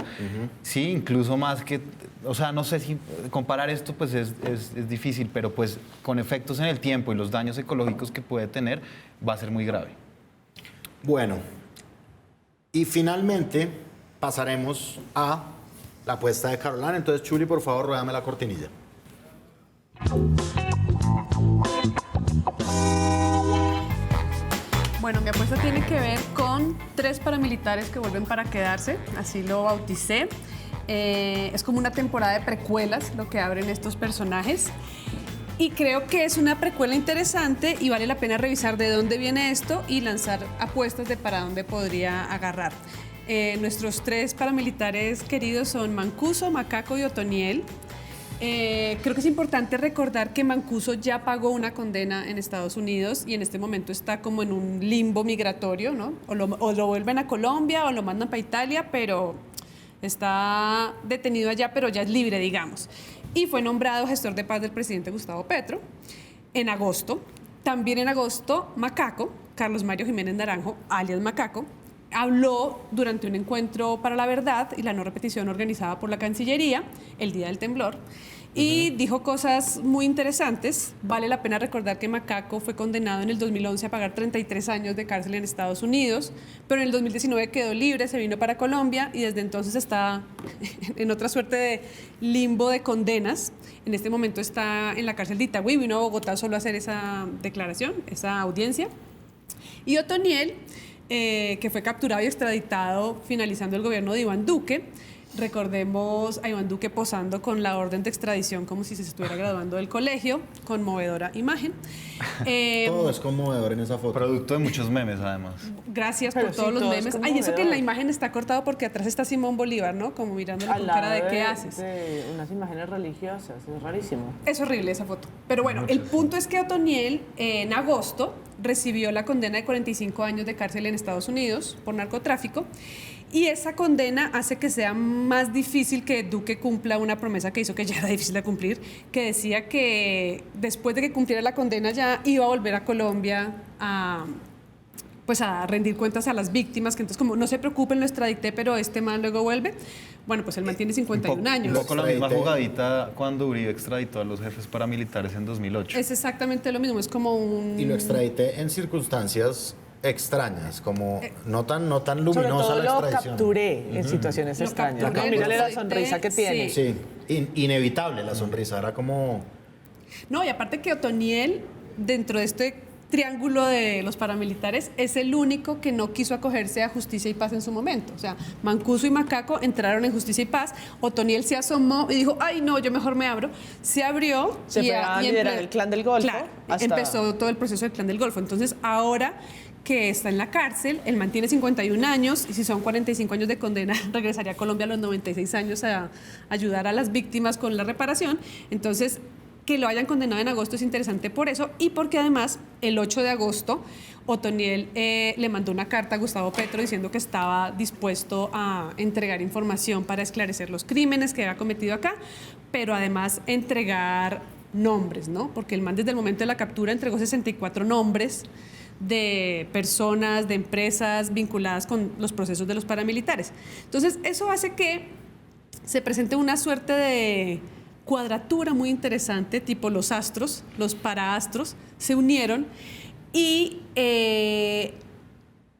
Sí, incluso más que, o sea, no sé si comparar esto pues es difícil, pero pues con efectos en el tiempo y los daños ecológicos que puede tener, va a ser muy grave. Bueno, y finalmente pasaremos a la apuesta de Caroline. Entonces, Chuli, por favor, ruédame la cortinilla. Bueno, mi apuesta tiene que ver con 3 paramilitares que vuelven para quedarse, así lo bauticé. Es como una temporada de precuelas lo que abren estos personajes. Y creo que es una precuela interesante y vale la pena revisar de dónde viene esto y lanzar apuestas de para dónde podría agarrar. Nuestros 3 paramilitares queridos son Mancuso, Macaco y Otoniel. Creo que es importante recordar que Mancuso ya pagó una condena en Estados Unidos y en este momento está como en un limbo migratorio, ¿no? O lo vuelven a Colombia o lo mandan para Italia, pero está detenido allá, pero ya es libre, digamos. Y fue nombrado gestor de paz del presidente Gustavo Petro en agosto. También en agosto, Macaco, Carlos Mario Jiménez Naranjo, alias Macaco, habló durante un encuentro para la verdad y la no repetición organizada por la Cancillería el día del temblor y dijo cosas muy interesantes. Vale la pena recordar que Macaco fue condenado en el 2011 a pagar 33 años de cárcel en Estados Unidos, pero en el 2019 quedó libre, se vino para Colombia y desde entonces está en otra suerte de limbo de condenas. En este momento está en la cárcel de Itagüí, vino a Bogotá solo a hacer esa declaración, esa audiencia. Y Otoniel, que fue capturado y extraditado finalizando el gobierno de Iván Duque, Recordemos a Iván Duque posando con la orden de extradición como si se estuviera graduando del colegio, conmovedora imagen. Todo es conmovedor en esa foto. Producto de muchos memes, además. Gracias Pero por sí, todos los todo es memes. Ay, eso que en la conmovedor. imagen está cortado porque atrás está Simón Bolívar, ¿no? Como mirándole con cara de ¿qué haces? De unas imágenes religiosas, es rarísimo. Es horrible esa foto. Pero bueno, el punto es que Otoniel en agosto recibió la condena de 45 años de cárcel en Estados Unidos por narcotráfico. Y esa condena hace que sea más difícil que Duque cumpla una promesa que hizo, que ya era difícil de cumplir, que decía que después de que cumpliera la condena ya iba a volver a Colombia a rendir cuentas a las víctimas, que entonces como no se preocupen, lo extradité, pero este man luego vuelve. Bueno, pues él mantiene 51 años. Un poco la misma jugadita cuando Uribe extraditó a los jefes paramilitares en 2008. Es exactamente lo mismo, es como un... Y lo extradité en circunstancias extrañas, como no tan luminosa Sobre todo la lo extradición. capturé en situaciones Lo extrañas. capturé, No, mírale lo la sonrisa que tiene. sí. Sí, inevitable la sonrisa, era como... No, y aparte que Otoniel, dentro de este triángulo de los paramilitares, es el único que no quiso acogerse a Justicia y Paz en su momento. O sea, Mancuso y Macaco entraron en Justicia y Paz, Otoniel se asomó y dijo, ay no, yo mejor me abro. Se abrió Se fue a liderar el Clan del Golfo. Claro, hasta- empezó todo el proceso del Clan del Golfo. Entonces, ahora que está en la cárcel, él mantiene 51 años y si son 45 años de condena, regresaría a Colombia a los 96 años a ayudar a las víctimas con la reparación. Entonces, que lo hayan condenado en agosto es interesante por eso y porque además el 8 de agosto Otoniel le mandó una carta a Gustavo Petro diciendo que estaba dispuesto a entregar información para esclarecer los crímenes que había cometido acá, pero además entregar nombres, ¿no? Porque el man desde el momento de la captura entregó 64 nombres de personas, de empresas vinculadas con los procesos de los paramilitares. Entonces, eso hace que se presente una suerte de cuadratura muy interesante, tipo los astros, los paraastros, se unieron y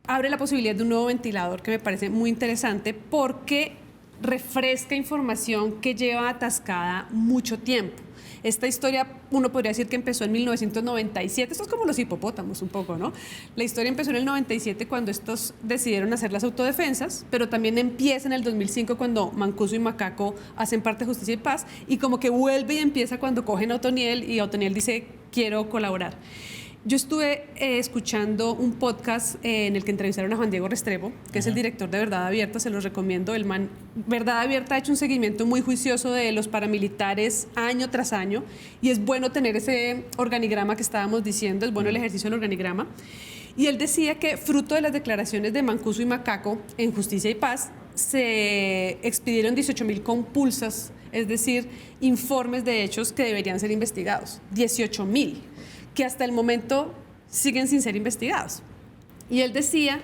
abre la posibilidad de un nuevo ventilador que me parece muy interesante porque refresca información que lleva atascada mucho tiempo. Esta historia, uno podría decir que empezó en 1997, esto es como los hipopótamos un poco, ¿no? La historia empezó en el 97 cuando estos decidieron hacer las autodefensas, pero también empieza en el 2005 cuando Mancuso y Macaco hacen parte de Justicia y Paz, y como que vuelve y empieza cuando cogen a Otoniel y Otoniel dice, quiero colaborar. Yo estuve escuchando un podcast en el que entrevistaron a Juan Diego Restrepo, que es el director de Verdad Abierta, se los recomiendo. El man, Verdad Abierta ha hecho un seguimiento muy juicioso de los paramilitares año tras año y es bueno tener ese organigrama que estábamos diciendo, es bueno el ejercicio del organigrama. Y él decía que fruto de las declaraciones de Mancuso y Macaco en Justicia y Paz se expidieron 18.000 compulsas, es decir, informes de hechos que deberían ser investigados, 18.000. Que hasta el momento siguen sin ser investigados. Y él decía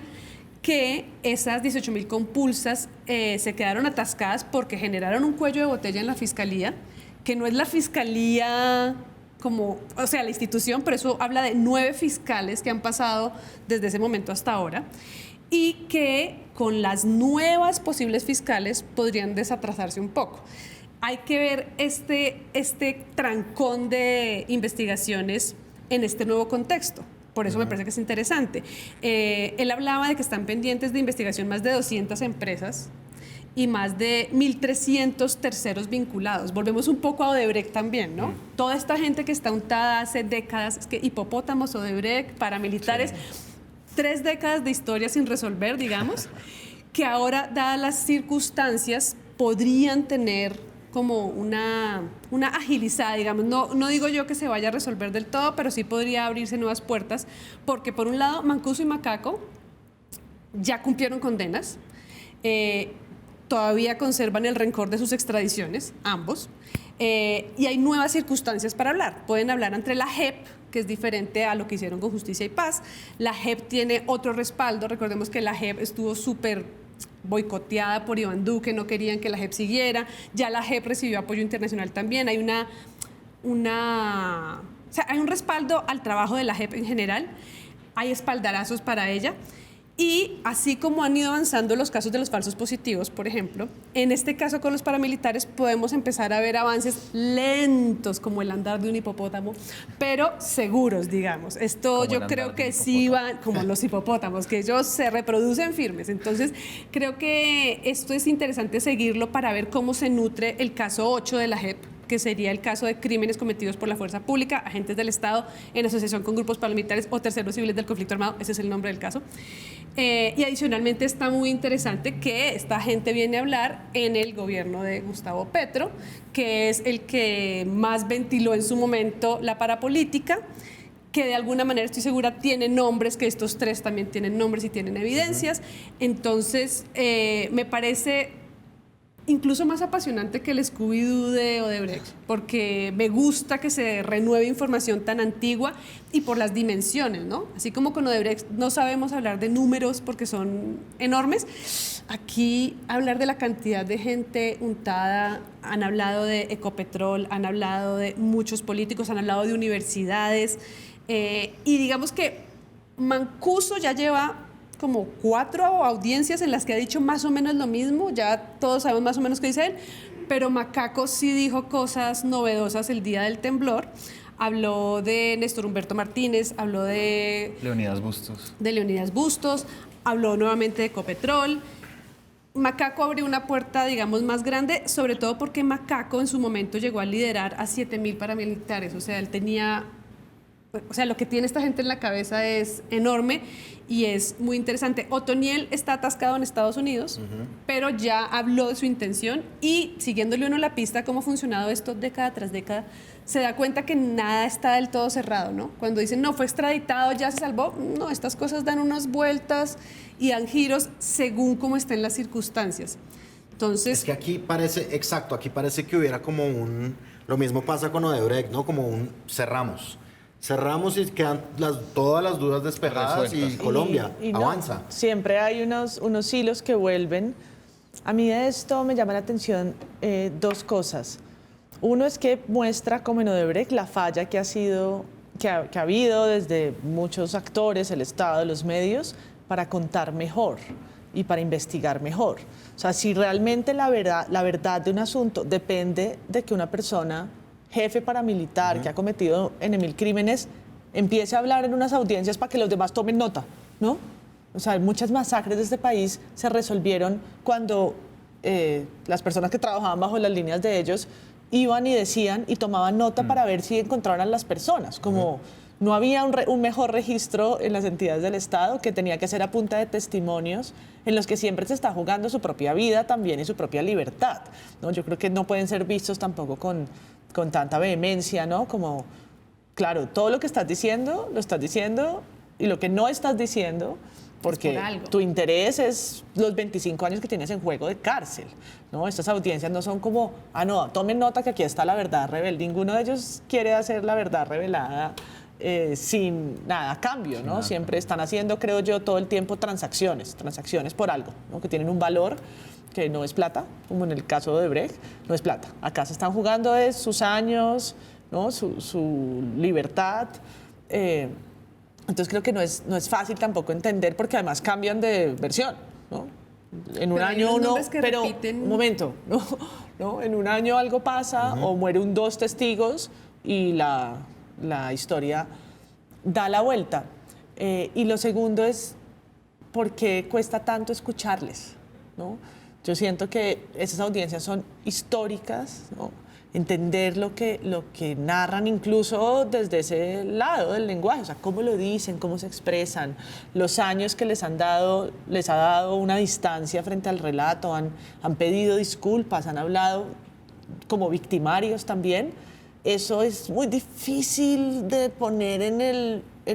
que esas 18.000 compulsas se quedaron atascadas porque generaron un cuello de botella en la fiscalía, que no es la fiscalía como, o sea, la institución, pero eso habla de 9 fiscales que han pasado desde ese momento hasta ahora, y que con las nuevas posibles fiscales podrían desatrasarse un poco. Hay que ver este trancón de investigaciones en este nuevo contexto. Por eso me parece que es interesante. Él hablaba de que están pendientes de investigación más de 200 empresas y más de 1.300 terceros vinculados. Volvemos un poco a Odebrecht también, ¿no? Toda esta gente que está untada hace décadas, es que hipopótamos, Odebrecht, paramilitares, 3 décadas de historia sin resolver, digamos, que ahora, dadas las circunstancias, podrían tener como una agilizada, digamos. No digo yo que se vaya a resolver del todo, pero sí podría abrirse nuevas puertas, porque por un lado, Mancuso y Macaco ya cumplieron condenas, todavía conservan el rencor de sus extradiciones, ambos, y hay nuevas circunstancias para hablar. Pueden hablar entre la JEP, que es diferente a lo que hicieron con Justicia y Paz. La JEP tiene otro respaldo, recordemos que la JEP estuvo súper boicoteada por Iván Duque, no querían que la JEP siguiera, ya la JEP recibió apoyo internacional también, hay hay un respaldo al trabajo de la JEP en general, hay espaldarazos para ella Y así como han ido avanzando los casos de los falsos positivos, por ejemplo, en este caso con los paramilitares podemos empezar a ver avances lentos como el andar de un hipopótamo, pero seguros, digamos. Esto yo creo que sí van como los hipopótamos, que ellos se reproducen firmes. Entonces, creo que esto es interesante seguirlo para ver cómo se nutre el caso 8 de la JEP, que sería el caso de crímenes cometidos por la fuerza pública, agentes del Estado, en asociación con grupos paramilitares o terceros civiles del conflicto armado, ese es el nombre del caso. Y adicionalmente está muy interesante que esta gente viene a hablar en el gobierno de Gustavo Petro, que es el que más ventiló en su momento la parapolítica, que de alguna manera estoy segura tiene nombres, que estos tres también tienen nombres y tienen evidencias. Entonces, me parece incluso más apasionante que el Scooby-Doo de Odebrecht, porque me gusta que se renueve información tan antigua y por las dimensiones, ¿no? Así como con Odebrecht no sabemos hablar de números porque son enormes, aquí hablar de la cantidad de gente untada, han hablado de Ecopetrol, han hablado de muchos políticos, han hablado de universidades, y digamos que Mancuso ya lleva como 4 audiencias en las que ha dicho más o menos lo mismo, ya todos sabemos más o menos qué dice él, pero Macaco sí dijo cosas novedosas el día del temblor. Habló de Néstor Humberto Martínez, habló de Leonidas Bustos. De Leonidas Bustos, habló nuevamente de Ecopetrol. Macaco abrió una puerta, digamos, más grande, sobre todo porque Macaco en su momento llegó a liderar a 7.000 paramilitares, o sea, él tenía... O sea, lo que tiene esta gente en la cabeza es enorme y es muy interesante. Otoniel está atascado en Estados Unidos, pero ya habló de su intención y siguiéndole uno la pista cómo ha funcionado esto década tras década, se da cuenta que nada está del todo cerrado, ¿no? Cuando dicen, no, fue extraditado, ya se salvó, no, estas cosas dan unas vueltas y dan giros según cómo estén las circunstancias. Entonces... Es que aquí parece, exacto, aquí parece que hubiera como lo mismo pasa con Odebrecht, ¿no? Como cerramos y quedan todas las dudas despejadas y Colombia avanza. Siempre hay unos hilos que vuelven. A mí de esto me llama la atención 2 cosas. Uno es que muestra, como en Odebrecht, la falla que ha habido desde muchos actores, el Estado, los medios, para contar mejor y para investigar mejor. O sea, si realmente la verdad de un asunto depende de que una persona, jefe paramilitar que ha cometido N.000 crímenes, empiece a hablar en unas audiencias para que los demás tomen nota, ¿no? O sea, muchas masacres de este país se resolvieron cuando las personas que trabajaban bajo las líneas de ellos iban y decían y tomaban nota para ver si encontraban a las personas, como no había un mejor registro en las entidades del Estado, que tenía que ser a punta de testimonios en los que siempre se está jugando su propia vida también y su propia libertad, ¿no? Yo creo que no pueden ser vistos tampoco con tanta vehemencia, ¿no? Como, claro, todo lo que estás diciendo, lo estás diciendo, y lo que no estás diciendo, porque tu interés es los 25 años que tienes en juego de cárcel, ¿no? Estas audiencias no son como, no, tomen nota que aquí está la verdad revelada. Ninguno de ellos quiere hacer la verdad revelada sin nada a cambio, ¿no? Siempre están haciendo, creo yo, todo el tiempo transacciones por algo, ¿no? Que tienen un valor que no es plata, como en el caso de Odebrecht, no es plata. Acá se están jugando sus años, ¿no? su libertad. Entonces creo que no es fácil tampoco entender, porque además cambian de versión, ¿no? En un año uno, pero un momento, ¿no? En un año algo pasa o mueren 2 testigos y la historia da la vuelta. Y lo segundo es, ¿por qué cuesta tanto escucharles, ¿no? Yo siento que esas audiencias son históricas, ¿no? Entender lo que narran incluso desde ese lado del lenguaje, o sea, cómo lo dicen, cómo se expresan, los años que les ha dado una distancia frente al relato, han pedido disculpas, han hablado como victimarios también. Eso es muy difícil de poner en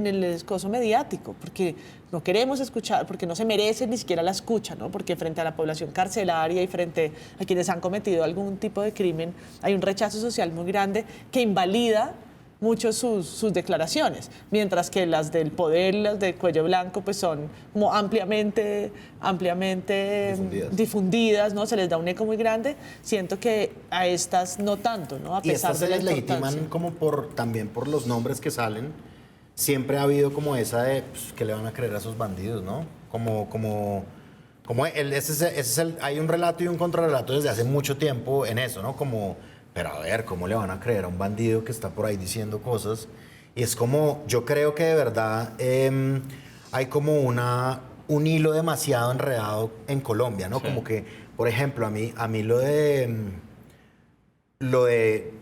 el escozo mediático, porque no queremos escuchar, porque no se merece ni siquiera la escucha, ¿no? Porque frente a la población carcelaria y frente a quienes han cometido algún tipo de crimen, hay un rechazo social muy grande que invalida mucho sus declaraciones, mientras que las del poder y las del cuello blanco pues son como ampliamente difundidas, ¿no? Se les da un eco muy grande. Siento que a estas no tanto, ¿no? A pesar de la importancia. Y estas se les legitiman como también por los nombres que salen. Siempre ha habido como esa de, pues, ¿qué le van a creer a esos bandidos, no? Hay un relato y un contrarrelato desde hace mucho tiempo en eso, ¿no? Pero a ver, ¿cómo le van a creer a un bandido que está por ahí diciendo cosas? Y es como, yo creo que de verdad hay como un hilo demasiado enredado en Colombia, ¿no? Sí. Como que, por ejemplo, a mí lo de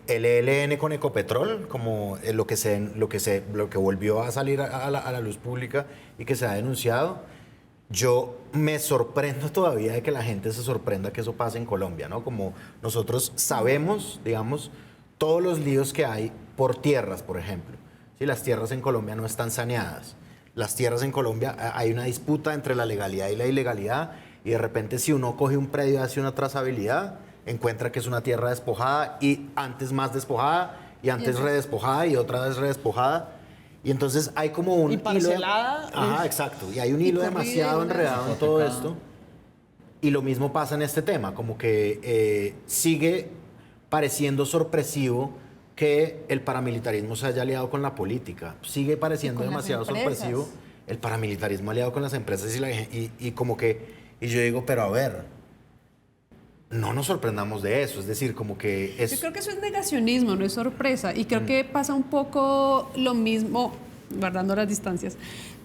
el ELN con Ecopetrol, como lo que volvió a salir a la luz pública y que se ha denunciado, yo me sorprendo todavía de que la gente se sorprenda que eso pase en Colombia, ¿no? Como nosotros sabemos, digamos, todos los líos que hay por tierras, por ejemplo. ¿Sí? Las tierras en Colombia no están saneadas. Las tierras en Colombia, hay una disputa entre la legalidad y la ilegalidad, y de repente si uno coge un predio y hace una trazabilidad, encuentra que es una tierra despojada y antes más despojada y antes redespojada y otra vez redespojada. Y entonces hay como un y parcelada. Hilo. Ajá, exacto. Y hay un hilo demasiado enredado en todo esto. Y lo mismo pasa en este tema, como que sigue pareciendo sorpresivo que el paramilitarismo se haya aliado con la política. Sigue pareciendo demasiado sorpresivo el paramilitarismo aliado con las empresas y como que... Y yo digo, pero a ver, no nos sorprendamos de eso. Es decir, como que es... Yo creo que eso es negacionismo, no es sorpresa. Y creo que pasa un poco lo mismo, guardando las distancias,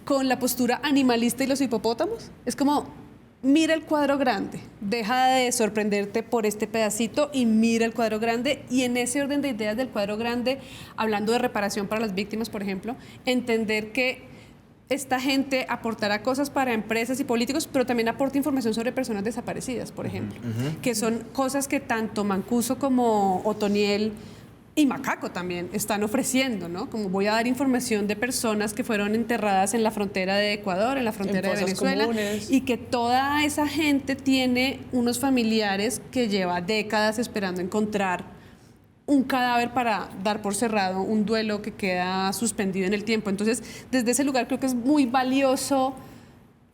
con la postura animalista y los hipopótamos. Es como, mira el cuadro grande, deja de sorprenderte por este pedacito y mira el cuadro grande. Y en ese orden de ideas del cuadro grande, hablando de reparación para las víctimas, por ejemplo, entender que esta gente aportará cosas para empresas y políticos, pero también aporta información sobre personas desaparecidas, por ejemplo, que son cosas que tanto Mancuso como Otoniel y Macaco también están ofreciendo, ¿no? Como voy a dar información de personas que fueron enterradas en la frontera de Ecuador, en la frontera de Venezuela, comunes. Y que toda esa gente tiene unos familiares que lleva décadas esperando encontrar un cadáver para dar por cerrado un duelo que queda suspendido en el tiempo. Entonces, desde ese lugar creo que es muy valioso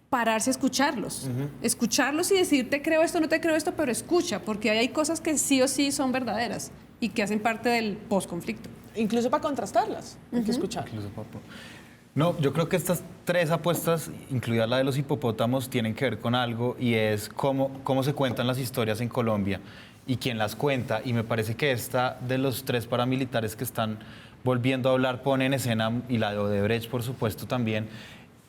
pararse a escucharlos. Escucharlos y decir, te creo esto, no te creo esto, pero escucha, porque hay cosas que sí o sí son verdaderas y que hacen parte del posconflicto. Incluso para contrastarlas, hay que escuchar. No, yo creo que estas tres apuestas, incluida la de los hipopótamos, tienen que ver con algo, y es cómo se cuentan las historias en Colombia y quién las cuenta. Y me parece que esta de los tres paramilitares que están volviendo a hablar pone en escena, y la de Odebrecht, por supuesto, también,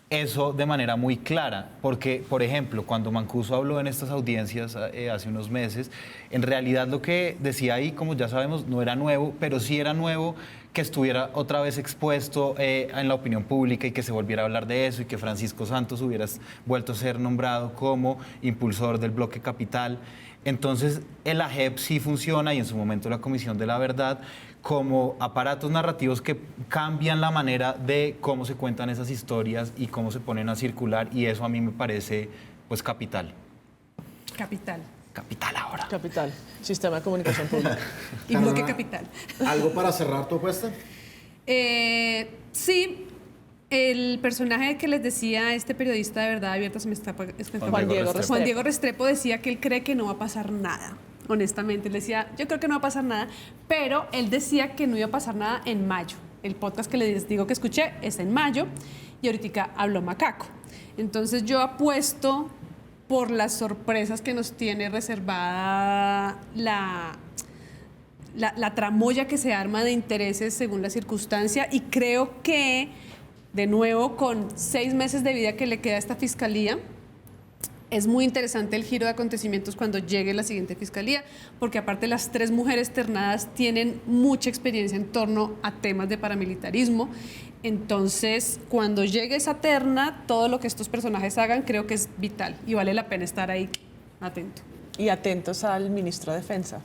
eso de manera muy clara. Porque, por ejemplo, cuando Mancuso habló en estas audiencias hace unos meses, en realidad lo que decía ahí, como ya sabemos, no era nuevo, pero sí era nuevo que estuviera otra vez expuesto en la opinión pública y que se volviera a hablar de eso, y que Francisco Santos hubiera vuelto a ser nombrado como impulsor del bloque Capital. Entonces, el AGEP sí funciona, y en su momento la Comisión de la Verdad, como aparatos narrativos que cambian la manera de cómo se cuentan esas historias y cómo se ponen a circular, y eso a mí me parece, pues, capital. Capital ahora. Capital, Sistema de Comunicación Pública. Y bloque Capital. ¿Algo para cerrar tu apuesta? Sí. El personaje que les decía, este periodista de Verdad Abierta, se me está... Juan Diego Restrepo decía que él cree que no va a pasar nada. Honestamente, él decía, yo creo que no va a pasar nada, pero él decía que no iba a pasar nada en mayo. El podcast que les digo que escuché es en mayo, y ahorita habló Macaco. Entonces yo apuesto por las sorpresas que nos tiene reservada la tramoya que se arma de intereses según la circunstancia, y creo que, de nuevo, con 6 meses de vida que le queda a esta fiscalía, es muy interesante el giro de acontecimientos cuando llegue la siguiente fiscalía, porque aparte las 3 mujeres ternadas tienen mucha experiencia en torno a temas de paramilitarismo. Entonces, cuando llegue esa terna, todo lo que estos personajes hagan creo que es vital y vale la pena estar ahí atento. Y atentos al ministro de Defensa,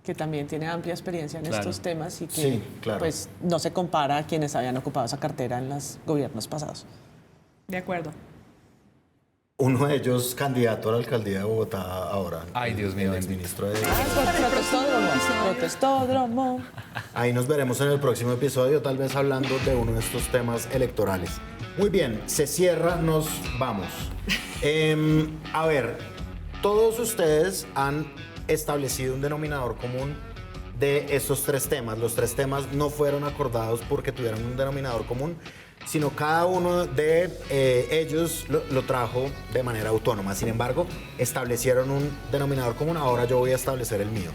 que también tiene amplia experiencia en estos temas y que pues, no se compara a quienes habían ocupado esa cartera en los gobiernos pasados. De acuerdo. Uno de ellos candidato a la alcaldía de Bogotá ahora. Ay, Dios mío. El ministro de... Protestódromo. Ahí nos veremos en el próximo episodio, tal vez hablando de uno de estos temas electorales. Muy bien, se cierra, nos vamos. A ver, todos ustedes han establecido un denominador común de estos 3 temas. Los 3 temas no fueron acordados porque tuvieran un denominador común, sino cada uno de ellos lo trajo de manera autónoma. Sin embargo, establecieron un denominador común, ahora yo voy a establecer el mío.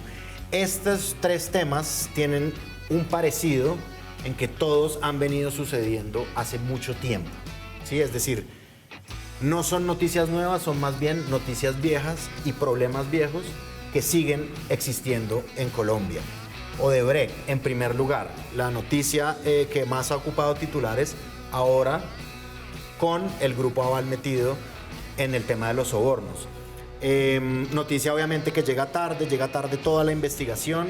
Estos 3 temas tienen un parecido en que todos han venido sucediendo hace mucho tiempo, ¿sí? Es decir, no son noticias nuevas, son más bien noticias viejas y problemas viejos que siguen existiendo en Colombia. Odebrecht, en primer lugar, la noticia que más ha ocupado titulares ahora con el Grupo Aval metido en el tema de los sobornos. Noticia obviamente que llega tarde toda la investigación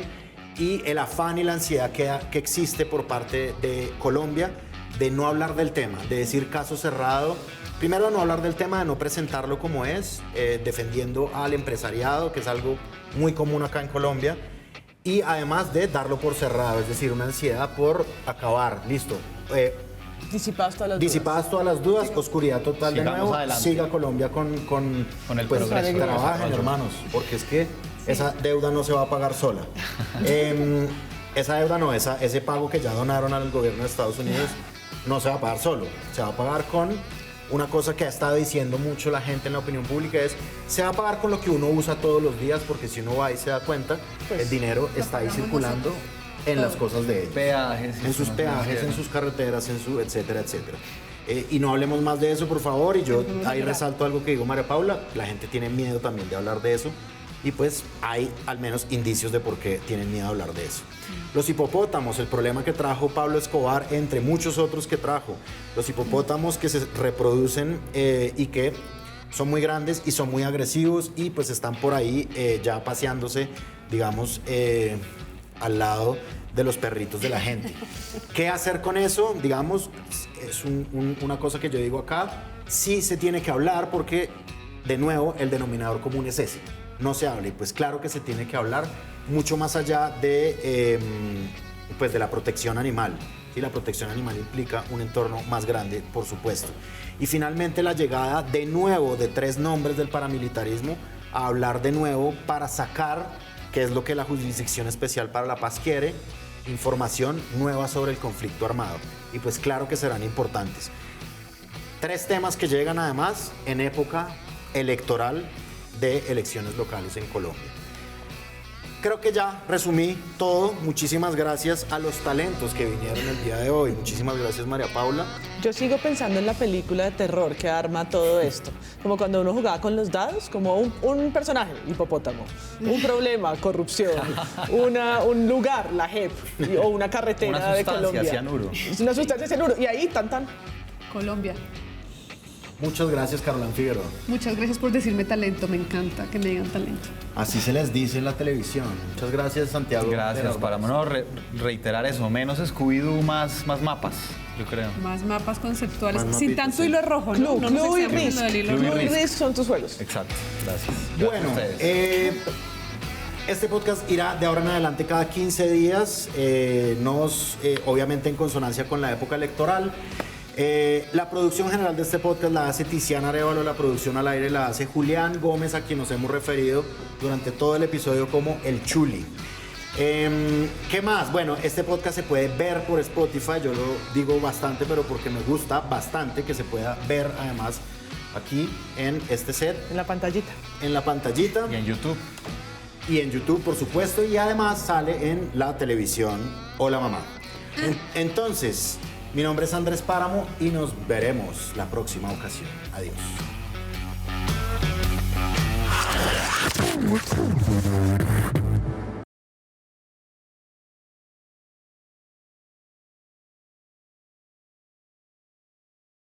y el afán y la ansiedad que existe por parte de Colombia de no hablar del tema, de decir caso cerrado. Primero, de no hablar del tema, de no presentarlo como es, defendiendo al empresariado, que es algo muy común acá en Colombia, y además de darlo por cerrado, es decir, una ansiedad por acabar, listo. Disipadas todas las dudas, oscuridad total. Sigamos de nuevo, adelante. Siga Colombia con el pues, progreso. Trabajen, hermanos, porque es que esa deuda no se va a pagar sola. Esa deuda no, ese pago que ya donaron al gobierno de Estados Unidos no se va a pagar solo, se va a pagar con una cosa que ha estado diciendo mucho la gente en la opinión pública, es se va a pagar con lo que uno usa todos los días, porque si uno va y se da cuenta, pues, el dinero está ahí circulando en las cosas de ellos. Peajes. En sus peajes, en sus carreteras, en su etcétera, etcétera. Y no hablemos más de eso, por favor. Y yo ahí resalto algo que digo María Paula, la gente tiene miedo también de hablar de eso. Y pues hay al menos indicios de por qué tienen miedo a hablar de eso. Los hipopótamos, el problema que trajo Pablo Escobar, entre muchos otros que trajo. Los hipopótamos que se reproducen y que son muy grandes y son muy agresivos y pues están por ahí ya paseándose, digamos, al lado de los perritos de la gente. ¿Qué hacer con eso? Digamos, es una cosa que yo digo acá, sí se tiene que hablar porque, de nuevo, el denominador común es ese. No se habla y pues claro que se tiene que hablar mucho más allá de, pues de la protección animal. ¿Sí? La protección animal implica un entorno más grande, por supuesto. Y finalmente la llegada de nuevo de 3 nombres del paramilitarismo a hablar de nuevo para sacar, que es lo que la Jurisdicción Especial para la Paz quiere, información nueva sobre el conflicto armado. Y pues claro que serán importantes. 3 temas que llegan además en época electoral de elecciones locales en Colombia. Creo que ya resumí todo. Muchísimas gracias a los talentos que vinieron el día de hoy. Muchísimas gracias, María Paula. Yo sigo pensando en la película de terror que arma todo esto. Como cuando uno jugaba con los dados, como un personaje, hipopótamo, un problema, corrupción, un lugar, la JEP, o una carretera de Colombia. Cianuro. Una sustancia cianuro. Y ahí, tan. Colombia. Muchas gracias, Carolán Figueroa. Muchas gracias por decirme talento, me encanta que me digan talento. Así se les dice en la televisión. Muchas gracias, Santiago. Gracias, para reiterar eso, menos Scooby-Doo, más mapas, yo creo. Más mapas conceptuales, Más sin mapitas, tanto sí. hilo rojo, ¿no? Clue y Risk. Clue y Risk son tus juegos. Exacto, gracias. Bueno, este podcast irá de ahora en adelante cada 15 días, obviamente en consonancia con la época electoral. La producción general de este podcast la hace Tiziana Arévalo, la producción al aire la hace Julián Gómez, a quien nos hemos referido durante todo el episodio como el Chuli. ¿Qué más? Bueno, este podcast se puede ver por Spotify, yo lo digo bastante, pero porque me gusta bastante que se pueda ver además aquí en este set. En la pantallita. En la pantallita. Y en YouTube. Y en YouTube, por supuesto, y además sale en la televisión Hola Mamá. Entonces, mi nombre es Andrés Páramo y nos veremos la próxima ocasión. Adiós.